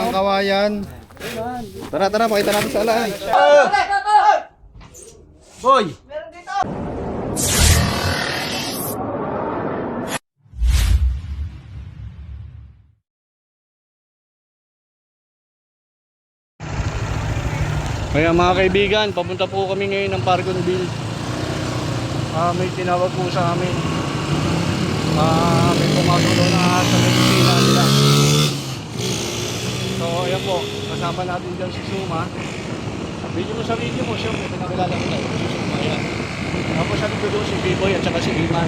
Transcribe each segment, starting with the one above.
ng kawayan. Tara, tara, pakita natin sa alaan. Boy! Kaya mga kaibigan, papunta po kami ngayon ng Pargonville. May tinawag po sa amin. May pumagulo na sa medisina nila. So ayan po, kasama natin dyan si Suma. Video mo sa video mo, siyempre pinakilala ko tayo si Suma. Ayan. Tapos sa likod doon si B-Boy at saka si Iman.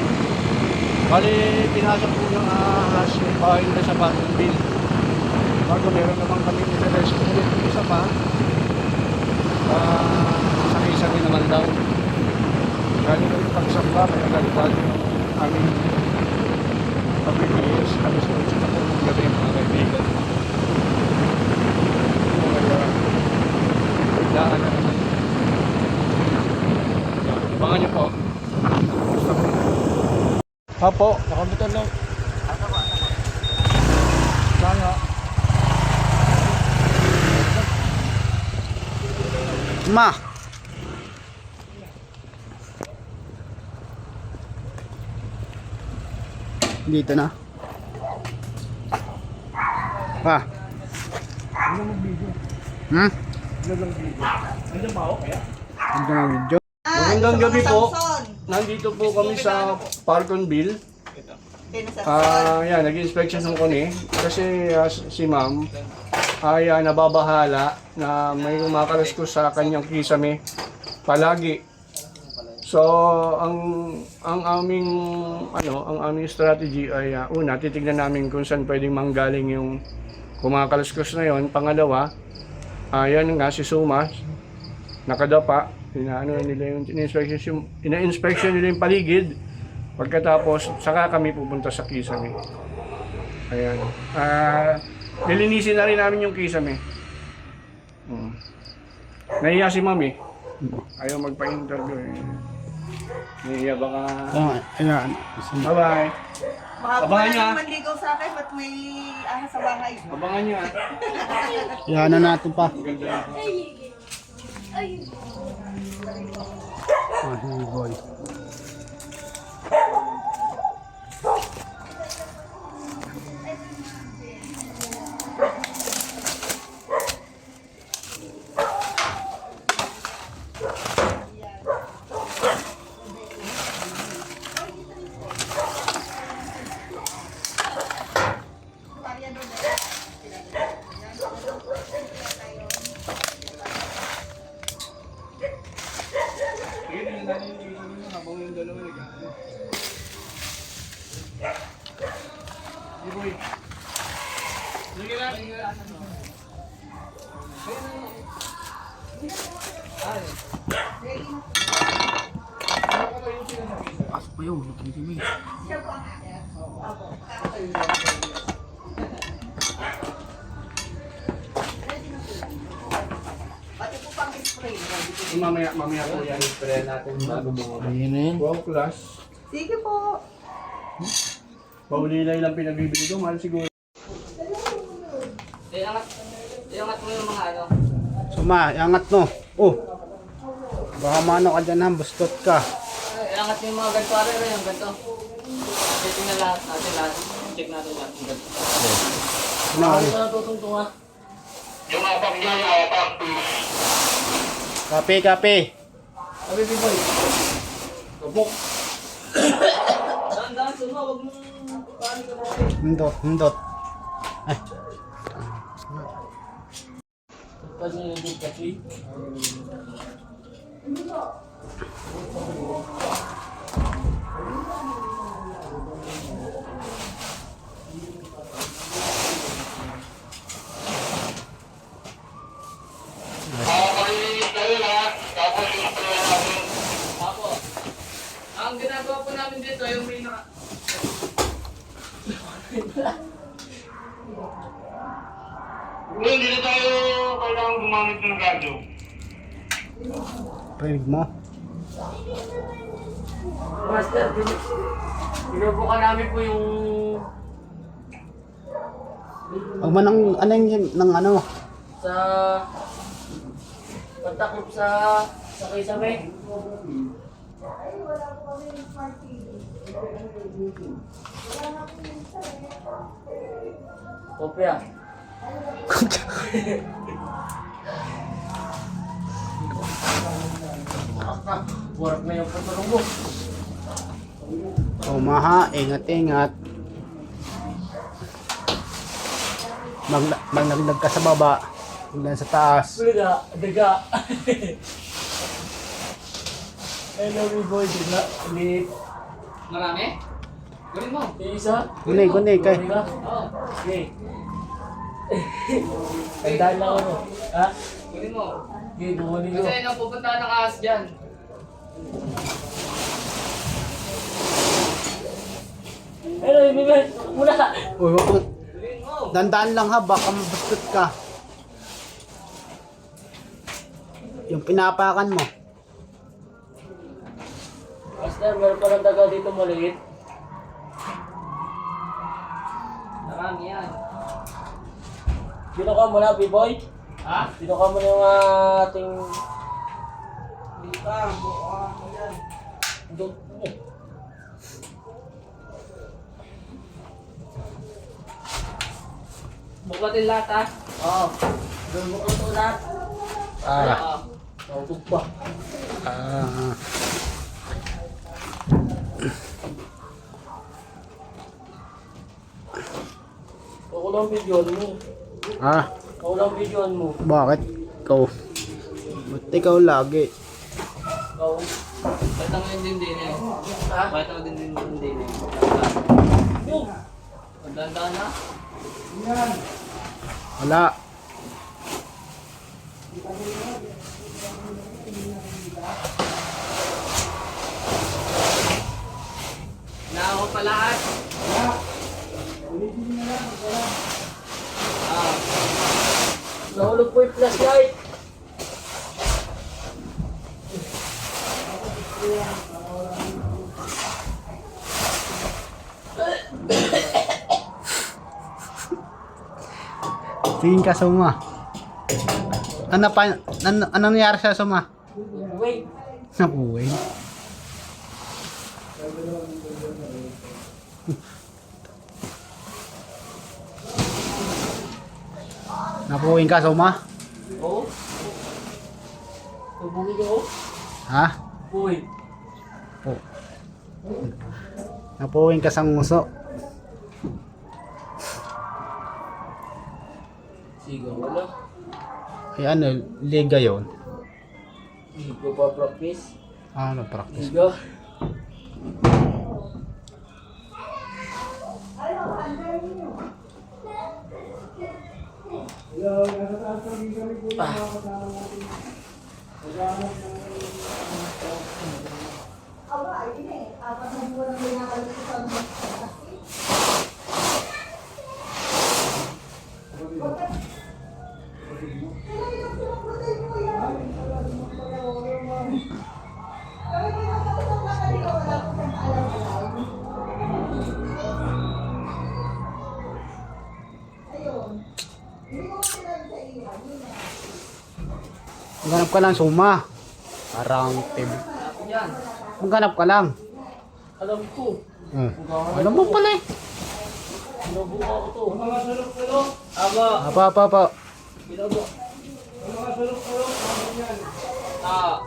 Bali, pinasok po ng ahas yung bahay nila sa Pargonville. Bago meron naman kami nila-rescue ulit yung isa pa. Sakay-sakay naman daw. Galing kami pagsamba, kaya galing yung aming pag-BTS. Alas ko sa tapos ng gabi mga kaibigan. Daan na naman. Abangan niyo po. Apo, nakabutan lang. Sana. Ma. Dito na. Pa. Ano mag-video? Hmm? Ano lang video? Ano ba ako kaya? Ano lang video? Magandang gabi po. Nandito po kami sa Pargonville. Yan, nag-inspection ng kami. Kasi si ma'am ay nababahala na may umakalas ko sa kanyang kisame palagi. So ang aming strategy ay una, titignan namin kung saan pwedeng manggaling yung kumakaluskos na yon. Pangalawa, yan nga si Suma nakadapa, ina-inspection nila yung paligid. Pagkatapos saka kami pupunta sa kisame. Ayan. Nilinisin na rin namin yung kisame. Nahiya si mami. Ayaw magpa-interview eh. Nahiya baka... Ayan. Bye-bye. Abangan niya. Manligaw sa akin, ba't may ahas sa bahay? Abangan niya. Yan na natin pa. Ganda. Boy. Pasok pa yun, magkikimig. Mamaya po yan, spray natin bago bumaba. Ayan. Wow, class. Sige po. Paulilay lang pinagbibili ko, mahal siguro. Iangat mo yung mga ano. Suma, iangat no. Oh. Baka mano ka dyan ha, bustot ka. Iangat mo yung mga ganito. Ano yung ganito? Checking na lahat natin lahat. Check natin lahat yung ganito. Ano? Ano na tutungtong ha? Yung apang niya, yung apang. Kape, kape. Sabi B-Boy. Kabok. Daan-daan suma, huwag mong paano ka mo. Hindot, hindot. Ay. Pwede nyo yung kasi. Ang ginagawa po namin dito, yung may naka... Hindi na tayo kailangan gumamit ng radyo. Rinig mo. Master, binubukan namin po yung Huwag mo nang, ano yung, ng ano. Sa... Pagtakop sa... Sakay-sabay. Kopya. Burak na yung patulong mo. Umaha, ingat-ingat. Maglaglag ka sa baba. Hanggang sa taas. Daga, daga. Hello, me boy, daga. Ulit. Marami? Gawin mo. Isa. Gunay, kay. Oo. Okay. Tandaan lang ako. Ha? Gawin mo. Okay, bumuli ko. Kasi nang pupunta ng ahas dyan. Hello, Mimel. Muna. Uy, wag mo. Gawin mo. Dandaan lang ha, baka mabastot ka. Yung pinapakan mo. Master, meron pa ng daga dito maliit. Marami yan. Dito ka muna, B-boy. Ha? Dito ka muna yung ating... Dito ka, yan. Dito. Buklatin lahat ha? Oo. Doon buklatin lahat. Ah. Naubog pa. Ah. Ako lang videoan mo. Ah. Ako lang videoan mo. Bakit? Ikaw. Ba't ikaw lagi? Ikaw. Bakit ang din eh. Ha? Bakit ang din eh. Yung. Magdanda na. Wala. Na ako pa lahat. Ah. Nahulog po yung flashlight. Tingin ka suma. Ano pa? Ano nangyari sa suma? Wait. Nabuhay. Napuwing ka suma? Oo. Tubungin ko. Ha? Uy. Oh. Napuwing ka sa nguso. Sigaw wala. Ay ano, liga yun. Hindi ko pa practice. Ah, nag-practice. Sigaw. Maghanap ka lang suma. Parang tib. Yan. Maghanap ka lang. Alam ko. Alam mo pala eh. Binubuka ko to. Mga sulok-sulok. Aba. Apa. Binubuka. Mga sulok-sulok. Ah.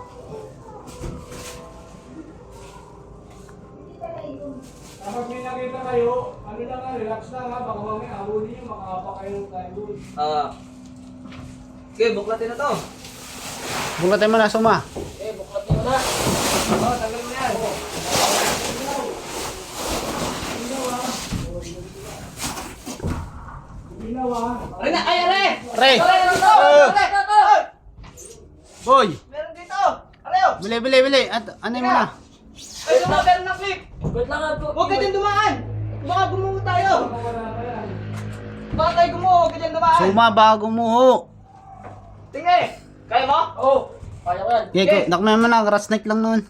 Kapag may nakita kayo, ano lang nga, relax lang ha, baka mamaya ahuli nyo, makakapa kayo ng time doon. Okay, buklatin na to. Bungatin mo na suma. Okay, buklatin mo na. Oo, tanggal mo yan. Ay na, ay, are! Re! Boy! Meron dito! Arayo! Bili. Ano mo na? Ay, meron na clip! Wait lang nga po. Huwag ka dyan dumaan! Baka gumuho tayo! Baka tayo gumuho, huwag ka dyan dumaan! Suma bago muho. Tingnan! Kaya mo? Oo! Kaya ko yan. Yeko, nakman mo na, rat snake lang noon.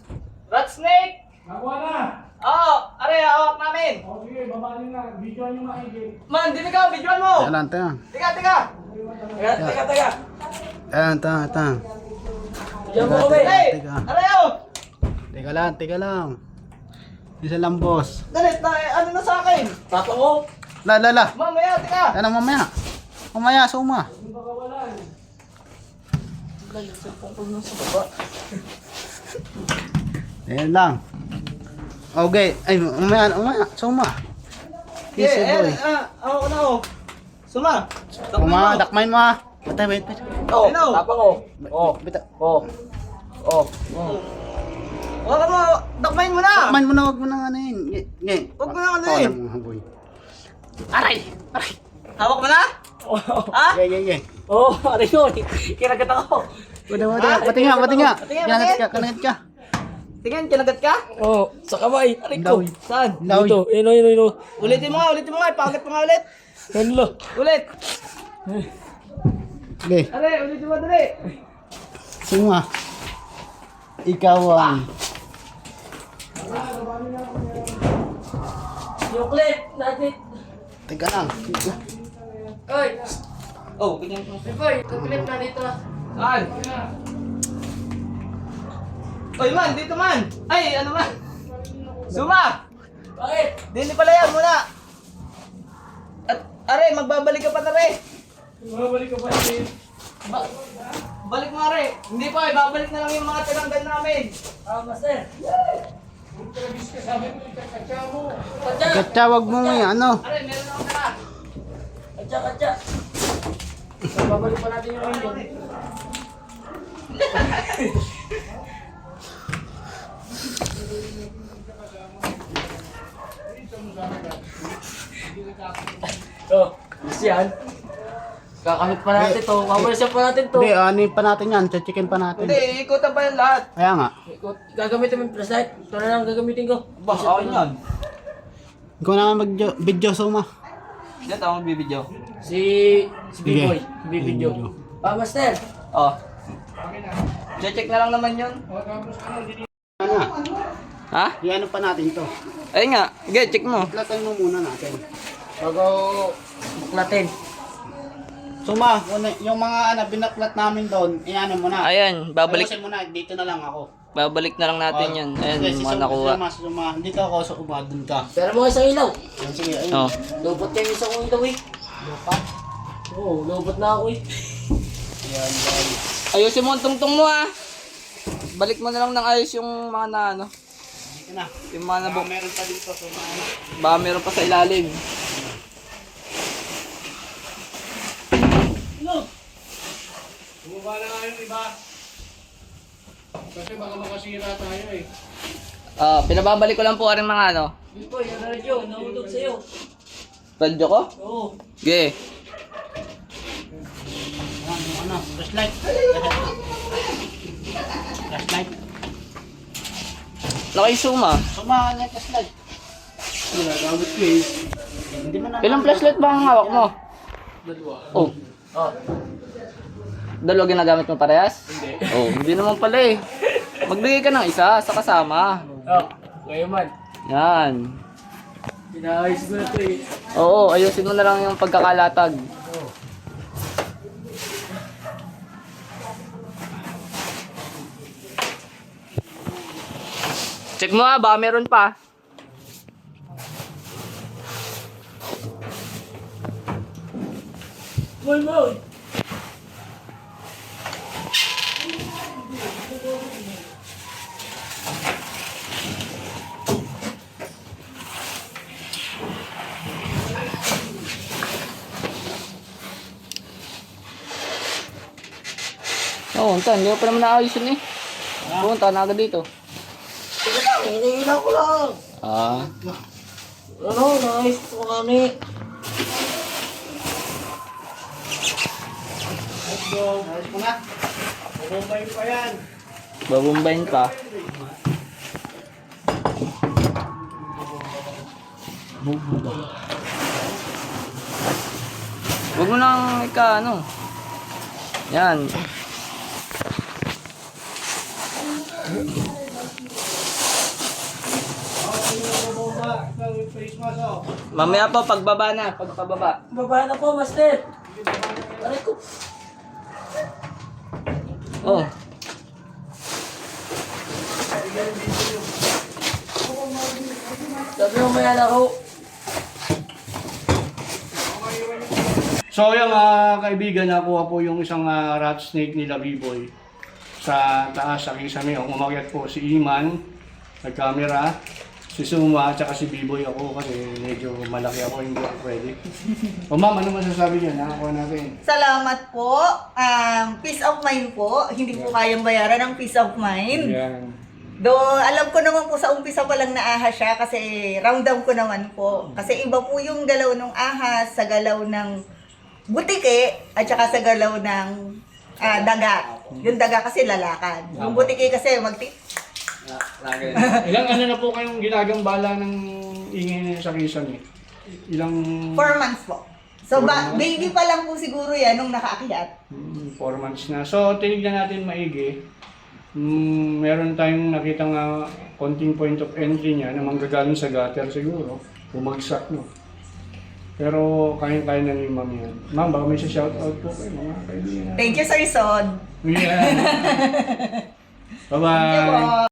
Rat snake! Nakuha na! Oo, are, hawak namin. O sige, baba nyo na. Videoan nyo maigi. Man, dili ka, videoan mo. Teka lang, teka. Teka. Teka. Ayan, teka. Videoan mo kami. Hey, Teka. are, oh. Teka lang. Isa lang, boss. Dali, ano na sa akin? Tato ko. La. Mamaya, teka. Ano, mamaya. Mamaya, suma. Ayan lang. Okay. Ay, mamaya, suma. Easy, boy. Ako na, oh. Suma. Dakmain mo, ha. Wait. Oh, tapang ko. Oh, Bita. oh. Wala mo, dakmain mo na. Dakmain mo na, wag mo nang ano yun. Wag mo nang ano yun. Boy. Aray. Hawak mo na? Ha? Yeah. Oh, aray ko. Kinagat ako. Wala. Pati nga. Patingin. Kanagat ka. Tingnan, kinagat ka? Oo, sa kamay. Aray ko. Lawi. Saan? Lawi. Dito. Ino. Ulitin mo nga. Ipagat mo nga ulit. Ano? Ulit. Okay. Aray, ulitin mo dali. Suma. Ikaw ang... Yung clip natin. Teka lang. Oy. Oh, ganyan mo. Boy, yung clip na dito. Saan? Oy man, dito man. Ay, ano man? Suma. Bakit? Dili pala yan muna. At are, magbabalik ka pa na re. Babalik ka pa rin. Balik mo are. Hindi pa, babalik na lang yung mga tinanggal namin. Master. Katsa, wag mo may ano. Are, meron akong tara. Katsa. Babalik pa natin yung engine. Oh, yan. Kakamit pa natin to. Mamalisan pa natin to. Hindi, ano pa natin yan. Chicken pa natin. Hindi, ikutan pa yan lahat. Kaya nga. Gagamitin mo yung flashlight. Ito na lang gagamitin ko. Ba, akin yan. Ikaw na mag-video, suma. Yan, ako magbibideo. Si Sige. B-Boy. Bibideo. Master. Oh. Check na lang naman yun. Ano? Ha? Ano pa natin to? Ayun nga. Sige, check mo. Platan mo muna natin. Bago... Buklatin. Suma, yung mga binaklat namin doon, iano mo na. Ayan, babalik. Ayusin mo na, dito na lang ako. Babalik na lang natin yan. Ayan, Sige, mga nakuha. Suma, dito ako sa doon ka. Pero mo isang ilaw. Sige, ayun. Oh. Lubot kayo isang ilaw eh. Lupat? Oo, lubot na ako eh. Yan, guys. Ayusin mo ang tungtong mo ah. Balik mo na lang ng ayos yung mga na ano. Dito na. Yung mga nabok. Meron pa dito, suma. Baka meron pa sa ilalim. Bumaba na nga yung iba. Kasi baka makasira tayo eh. Pinababalik ko lang po rin mga ano. Boy, yung radyo, nahulog sa'yo. Radyo ko? Oo. Okay. Ano, flashlight. Flashlight. Nakaisuma. Suma, flashlight. Ginagamit ko eh. Hindi mo na. Ilang flashlight ba ang hawak mo? Dalawa. Oh. Dalawa ginagamit mo parehas? Hindi. Oh, hindi naman pala eh. Magbigay ka ng isa sa kasama. Ngayon man. Yan. Pinaayos ko na ito eh. Oo, ayusin mo na lang yung pagkakalatag. Check mo baka meron pa. Boy! Oo, hindi ko pa naman naayos yun eh. Punta na agad dito. Sige lang, hinihilaw ko lang. Ah. Ano, naayos ko kami. Ayos mo na. Bumbayin pa yan. Babumbayin pa. Huwag mo nang ano. Yan. Mamaya po, pagbaba na, pagpababa. Baba na po, Master. Aray ko. Oh. Sabi mo maya na ako. So yung mga kaibigan, nakuha po yung isang rat snake nila B-Boy sa taas sa kisame. Umakyat po si Iman, nag-camera, si Suma, at saka si B-Boy ako kasi medyo malaki ako, hindi ako pwede. O ma'am, ano masasabi niyo? Nakakuha natin. Salamat po. Peace of mind po. Hindi po kayang bayaran ng peace of mind. Yan. Alam ko naman po sa umpisa pa lang na ahas siya kasi round down ko naman po. Kasi iba po yung galaw ng ahas sa galaw ng butike at saka sa galaw ng daga. Yung daga kasi lalakad. Yung butike kasi Ilang ano na po kayong ginagambala ng ingin sa kisame? Ilang... 4 months po. So baby pa lang po siguro yan nung nakaakyat. 4 months na. So tinignan natin maigi. Meron tayong nakitang konting point of entry niya na manggagaling sa gutter siguro. Bumagsak, no? Pero kaya-kaya na ni ma'am yan. Ma'am, baka may shoutout po kayo mga kaibigan. Thank you, Sir Sod. Yeah. Bye-bye. Thank you po.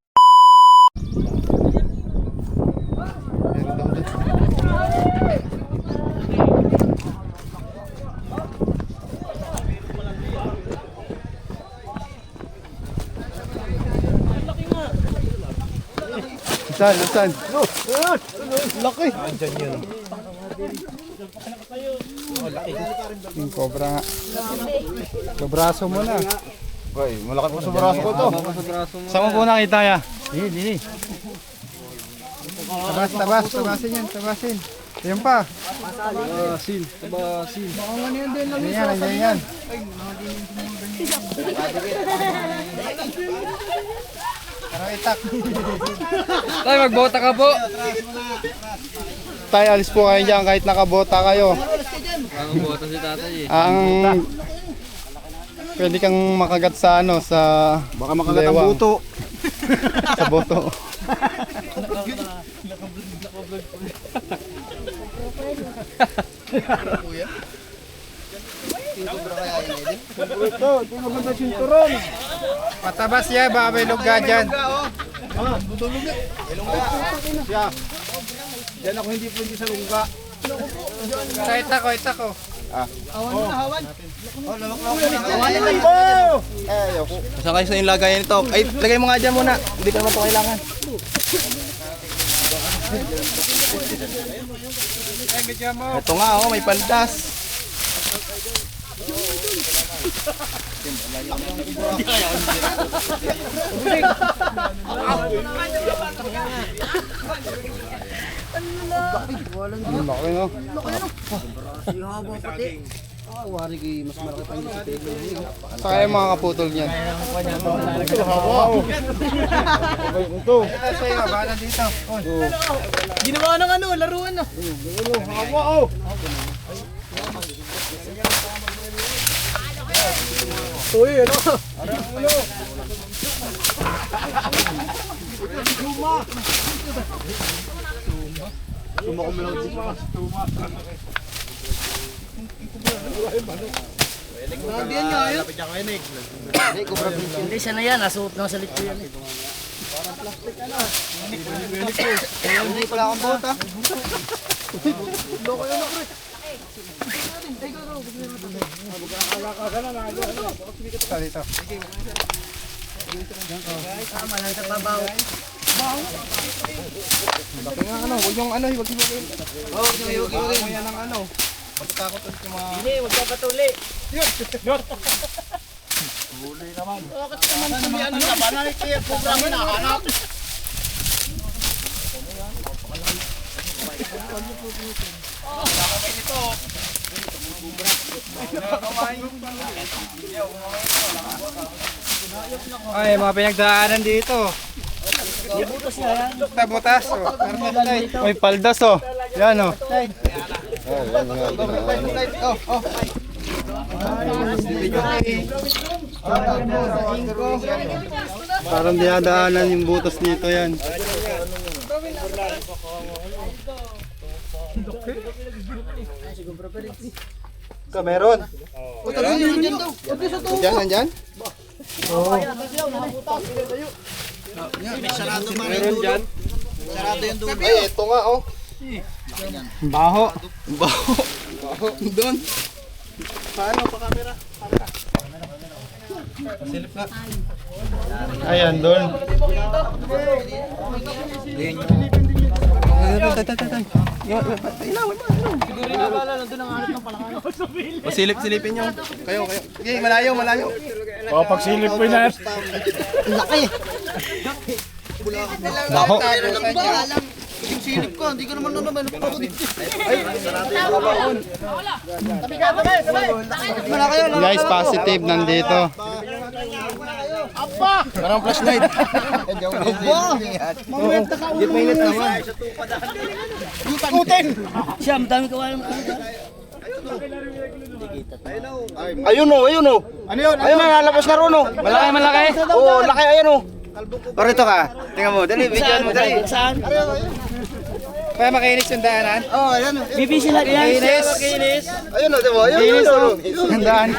Nasaan? Laki. Yung cobra nga. Sa braso mo na. Uy, malaki po sa braso ko to. Saan mo po nakita ya? Dini. Tabasin yan, tabasin. Ayun pa. Tabasin. Baka nga yan din. Nandiyan yan. Parang itak. Tay, magbota ka po. Tay, alis po kayo dyan kahit nakabota kayo. Nakabota si tatay eh. Ang pwede kang makagat sa ano, sa baka makagat ang buto. Sa boto. Patabas ya, baka may lugga dyan. Yan ako hindi pwede sa lungga. Ita ko. Saan kayo sa yung lagayan nito? Ay, lagay mo nga dyan muna. Hindi ka naman ito kailangan. Ito nga, oh, may paldas. Laki no? Saka yung mga kaputol niyan. Ito. Ito yung bala dito. Ginawa ng ano, laruan na. Uy, ano? Hindi siya na yan. Nasuot na sa litro yan. Hindi pala akong bota. Dito. Tama lang sa babaw. Laki nga ano, huwag yung ano, huwag yung huwag mo yan ng ano. Pagkatakot ulit yung mga... Hindi, magpapatuli. Ay, mga pinagdaanan dito. Butas oh. May paldas oh. Yan oh. Parang dinadaanan yung butas dito yan. Ito, meron. Diyan, nandyan? Oo. Meron dyan. Ay, ito nga, oh. Baho. Baho. Baho. Doon. Paano pa camera? Silip nga. Ayan, doon. Pasilip-silipin nyo. Kayo. Okay, malayo. O, pagsilip mo na. Baho. Yung silip ko, hindi ko naman naman ako dito. Guys, positive nandito. Parang flashlight. Hindi mainit naman. Siya, madami kawalan. Ayun o. Ano yun? Ayun na, lalabas na ron o. Malaki. Oo, laki, ayun o. Parito ka. Tingnan mo, dali, videoan mo, dali. Saan? Kaya makinis yung daanan? Oo, ayun o. BBC lahat yan. Makinis. Ayun o, diba? Ayun o. Yung daan.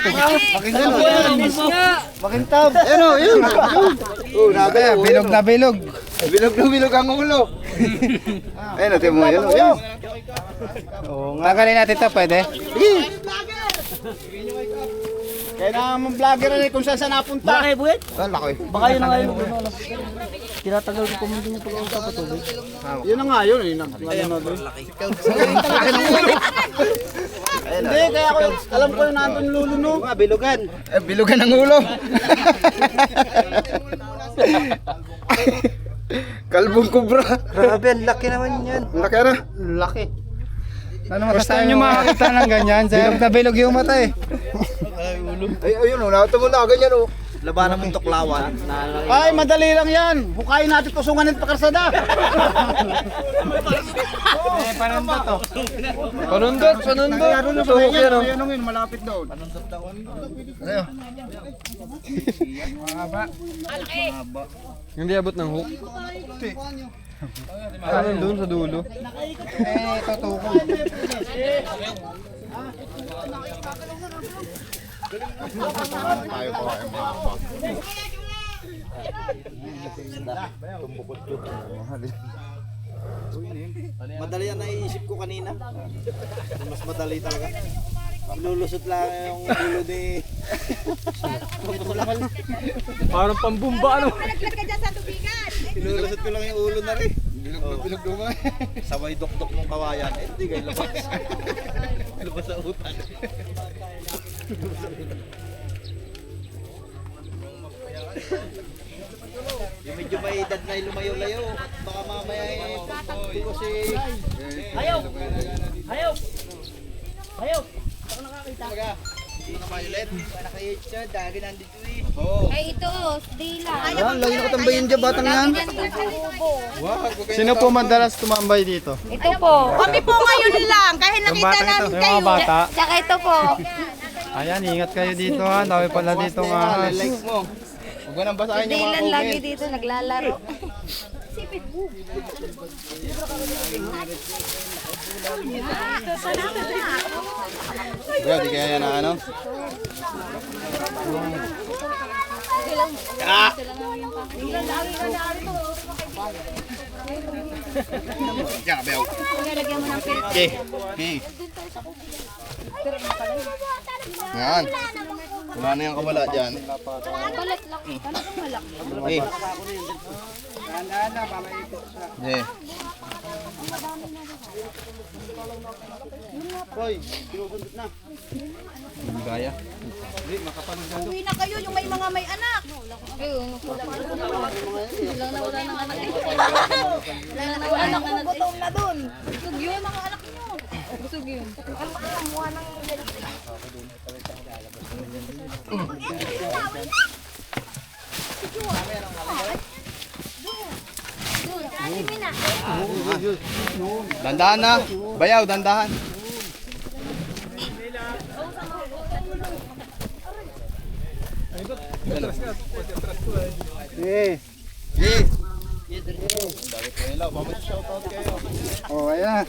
Makintab. Makintab. Ayun o, yun. Oo, nabi. Bilog na bilog. Bilog na bilog ang ulo. Ayun o, tibo mo. Ayun o, yun. Tagalin natin ito, pwede? Sige. Kaya naman vlogger na kung saan napunta. Baka kayo buwit? Laki. Baka yun na nga yung tinatagal ko kumunti niya pag-uusap pa tubig. Yun na nga yun. Hindi, kaya ako, alam ko yung nandun lulo no. Bilugan. Bilugan ang ulo. Kalbong kubra. Grabe, ang laki naman yan. Laki na? Laki. Gusto nyo makakita ng ganyan? Bilog na bilog yung mata eh. Ay, ayun o, nakita mo na ganyan o. Labanan mong tuklawan. Ay, madali lang yan. Hukayin natin tusungan ng pakarsada. Panundot to. Panundot. Suhok yan o. Ayun, malapit doon. Panundot daw. Ayun. Mahaba. Hindi abot ng hook. Ano doon sa dulo? Tutuko. Tayo po ay mahaba. Madali yan naiisip ko kanina. Mas madali talaga. Ilulusot lang yung ulo ni... Parang pambumba, ano? Ilulusot ko lang yung ulo na rin. Bilog naman. Sabay dok-dok ng kawayan. Eh, hindi kayo labas. Labas sa utan. Yung medyo may edad na lumayo-layo. Baka mamaya eh. Kasi... Ayaw! Ayaw! Ayaw! Hindi na violet. Naka-8 siya. Dagi nandito eh. Ay, ito, dila. Yan, lagi nakatambayin dyan, batang yan. Sino po madalas tumambay dito? Ito po. Kami po ngayon lang, kahit nakita namin Yung kayo. mga bata. Tsaka ito po. Ayan, ingat kayo dito ha. Dami pala dito nga. Likes mo. Huwag mo nang basahin yung mga Dilan lagi comment. dito, naglalaro. Kuya, di kaya na ano? Diyan, Bel. Nilagyan mo ng filter. Okay. Yan. Wala na yung kawala dyan. Balat lang. Ano kung malak? Okay. Okay. Hoy, sinusundot na. Gaya. Uwi na kayo, yung may mga may anak. Ayun, wala na wala ng anak. Wala na wala ng anak. Gutom na dun. Busog yun, mga anak niyo. Busog yun. Dandahan na. Bayaw, dandahan. Eh. Eh. Oh, ayan.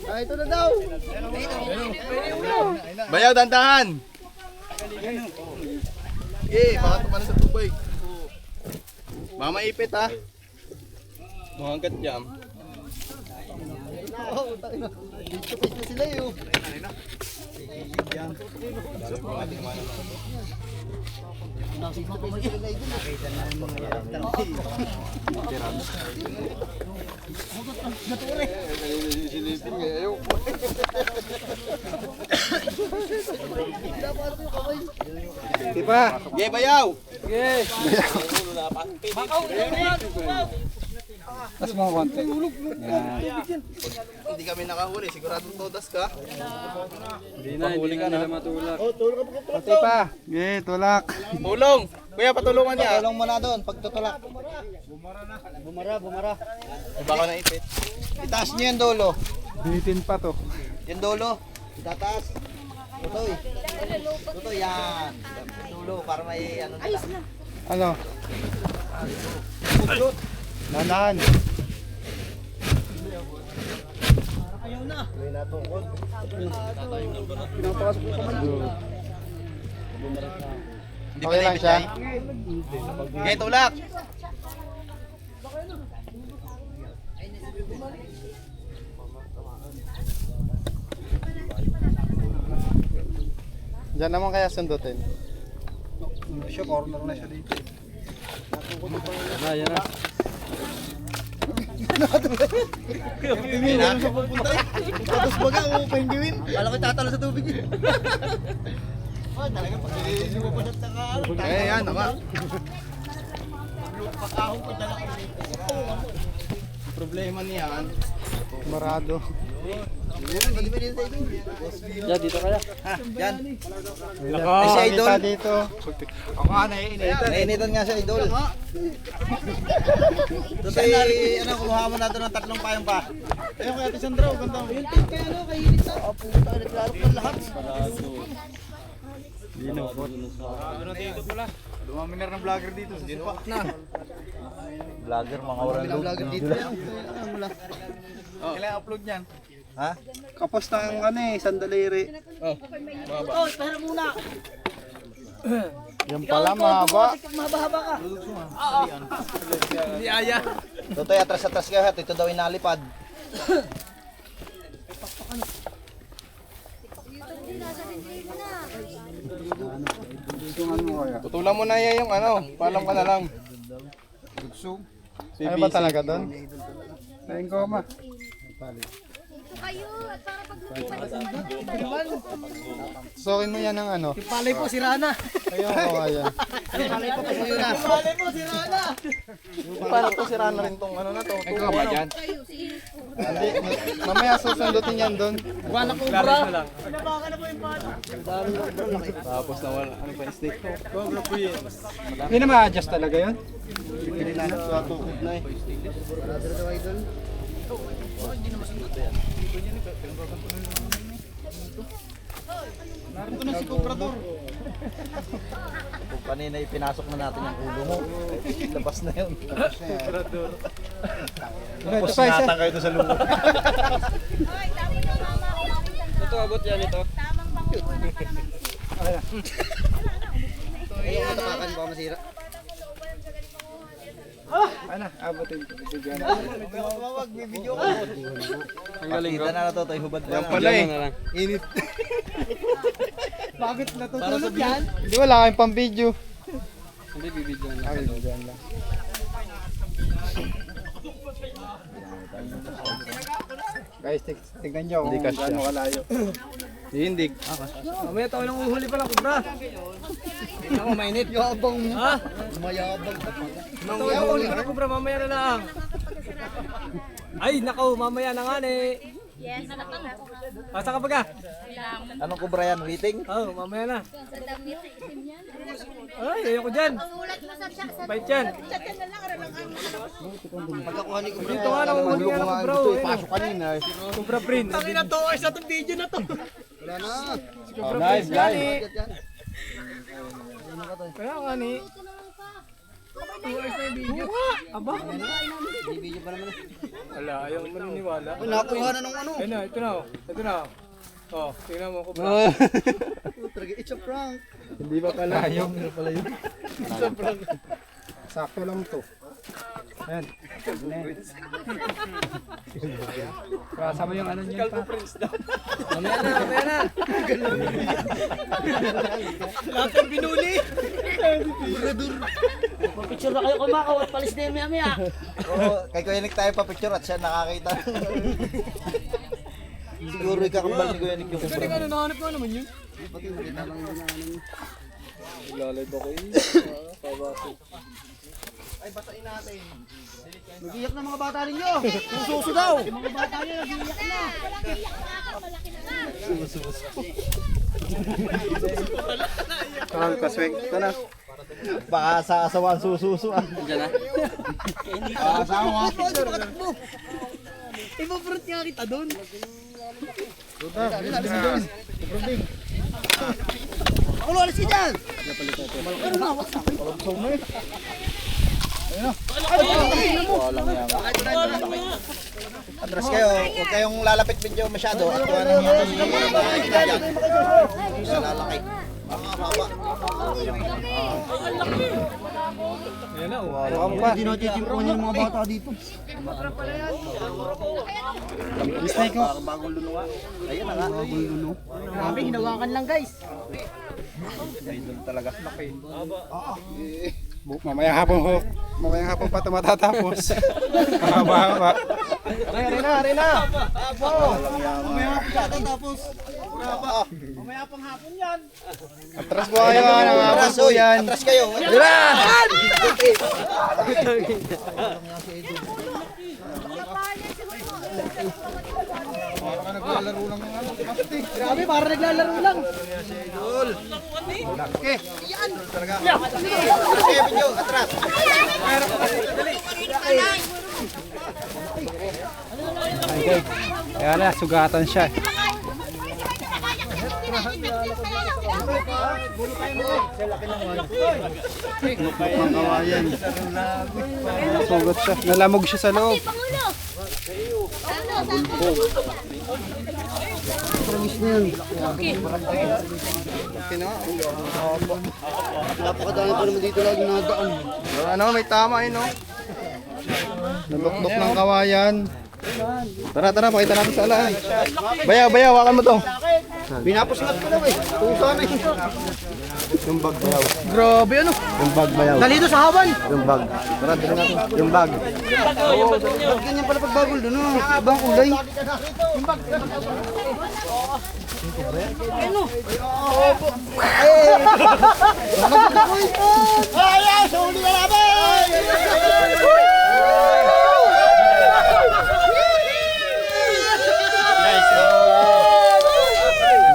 Ay, ito na daw. Bayaw, dandahan. Eh, baka tumalan sa tubig. Baka maipit ha. Mahagat jam. Dito pa na sila yun. Silipin nga, ayaw. Diba? Ge, bayaw! Ge! Tas mo konti. Hindi kami nakahuli, sigurado todas ka. Hindi na nila matulak. Oh, tulak ka pa. Konti pa. Ge, tulak. Tulong! Kuya, patulungan niya. Tulong mo na doon, pagtutulak. Bumara. Ay, baka naipit. Itaas niyo yung dulo. Binitin pa to. Yung dulo. Itataas. Tutoy. Tutoy, yan. Dulo, para may ano nila. Ano? Nanahan. Ayaw na. May natungkod. Pinapakasok ko kamay. Okay lang siya. Okay, tulak. Diyan naman kaya sundutin. Siya, corner na siya dito. Yan na. Hindi na siya pupunta eh. Tapos baga, upahin gawin. Kala ko tatalo sa tubig eh. Oh, talaga pag sumapasat sa kaalo. Eh, yan, naka. Pagkahong ko dala ko dito. Problema niyan. Marado. Ya, dito kaya. Ha, yan. Nako, Ay, si Idol. dito. Ako nga, naiinitan. Naiinitan nga si Idol. Doon tayo, ano, kumuha mo natin ng 3 payong pa. Ayun kaya, Tisandro, ganda mo. Yung tape kayo, no, kayo dito. Oh, puta, naglalok ng lahat. Dumami na ng vlogger dito sa Sipa. Vlogger, mga walang look. Vlogger dito. Kailangan upload niyan. Ha? Kapos na ang ano eh, sandaliri. Oh, Pero muna. yan pala, mahaba. Mahaba-haba ka. Hindi aya. Totoy, atras-atras kayo hat. Ito daw inalipad. Tutulan mo na yan yung ano, palam ka na lang. Gugsog. Ano ba talaga doon? Sayang ko ma. Kayo, at para pag Sokin mo yan ng ano? Palay po si Rana. Ayun ko kaya. Palay po si Rana. Paano to si Rana rin tong ano na to? Ikaw ba dyan? Hindi, mamaya susundutin yan doon. Wala ko bra. Tapos nawala, ano pa steak ko? Hindi na ma-adjust talaga yun. Hindi na natukod na eh. Narito na si Comprador. Kung kanina ipinasok na natin yung ulo mo, labas na yun. Comprador. Tapos natang kayo doon sa lumo. Ito, abot yan ito. Ayaw mo tapakan, baka masira. Ano, abutin ko. Bigyan Wag, may video ka. Ang galing ko. Kita na to, tayo hubad pa. Yan pala eh. Init. Bakit natutulog yan? Hindi, wala kayong pang video. Hindi, bibigyan lang. Ay, bigyan lang. Guys, tignan nyo kung gaano kalayo. Hindi. Mamaya tayo lang uhuli pala, kubra. Ako, mainit. Yabang mo. Ha? Mayabang ka pa. Ito yung uhuli pala, kubra. Mamaya na lang. Ay, nakaw. Mamaya na nga eh. Yes, Asa ka ba ka? Anong kubra yan? Waiting? Oh, mamaya na. sa damit itim yan. Ay, ayoko dyan. Ulat mo sa Bait yan. Pagkakuha ni kubra. Dito nga nanguhuli nga ng kubra. Pasok kanina. Kubra print. Tangin na to. Ay, sa itong video na to. Wala na. Kubra Nice, print. guys. Kaya nga ni. Wala, ayaw maniniwala. Nakuha na nung ano. Ayun na, ito na. Ito na. Oh, tingnan mo ko ba? It's a prank. Hindi ba pala? Ayaw. Sakto lang to. Ayan. Kasama yung ano niya pa. Picture na kayo kumakawat palis na yung maya. Oo, kay Kuya Nick tayo pa-picture at siya nakakita. Siguro ikakambal ni Kuya Nick yung Pwede ka na nahanap mo naman yun. Lalay ba kayo? Nag-iyak na mga bata ninyo. Sususo daw. Walang iyak na, malaki na nga. Kahal kasweng. Ito na. Baka sa asawaan sususo ah. Diyan na. Asawa. Ipaprot nga kita doon. Ako alis ka dyan. Atras kayo, huwag kayong lalapit video masyado at kung ano yung sa lalaki. Ayan na, oh. Hindi natitipuan yung mga bata dito. Mistake ko. Bagong lunuwa. Ayun na nga. Bagong luno. Grabe, hinawakan lang guys. Idol talaga. Laki. Mamayang hapon pa ito matatapos. Mahaba. Arena. Mamaya tapos. Mamaya pang hapon yan. Atras po kayo ng hapon po yan. Atras kayo. Grabe, para naglalaro lang. Kaya video, atras. Kaya na, sugatan siya. Ang kawayan. Sugat siya. Nalamog siya sa loob. Pangulo! Napakadami pa naman dito lagi nadaan. Ano, may tama yun, no? Nalukdok ng kawayan. Tara, pakita natin sa alaan. Bayaw, wakan mo to. Binapusngat ko daw eh. Tusa na eh. Yung bag, bayaw. Grabe ano. Yung bag, bayaw. Nalito sa hawan. Yung bag. Tara, tignan natin. Yung bag. Ganyan pala pagbagol doon. Ibang kulay.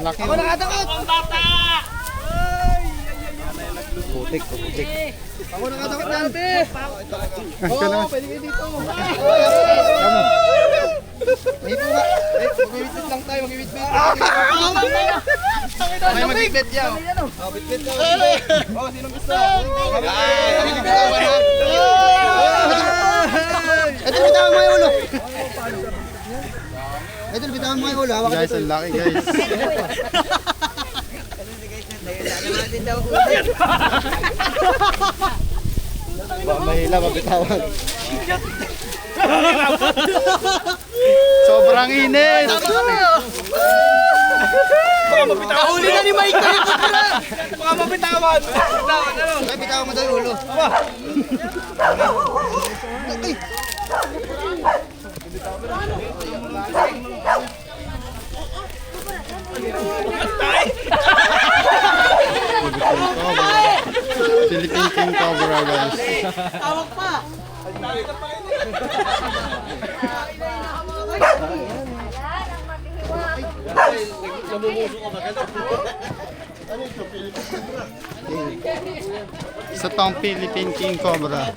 Laki. Ako nakatakot. Putik. Ako nakatakot yan. Oo, pwede kayo dito. May puga. Mag-iwitbit lang tayo, mag-iwitbit. May mag-iwitbit yan. Bitbit ko. Oh, sinong gusto? Ito, bitawan mo yung ulo. Ito, bitawan mo yung ulo. Hawak Guys, ang laki, guys. Mahila, mabitawan. Sobrang init. Kahuli na ni Mike tayo. Baka mabitawan. Ay, bitawan mo daw yung ulo. Ay. Philippine King Cobra, guys. Tawag pa. Isa tong Philippine King Cobra.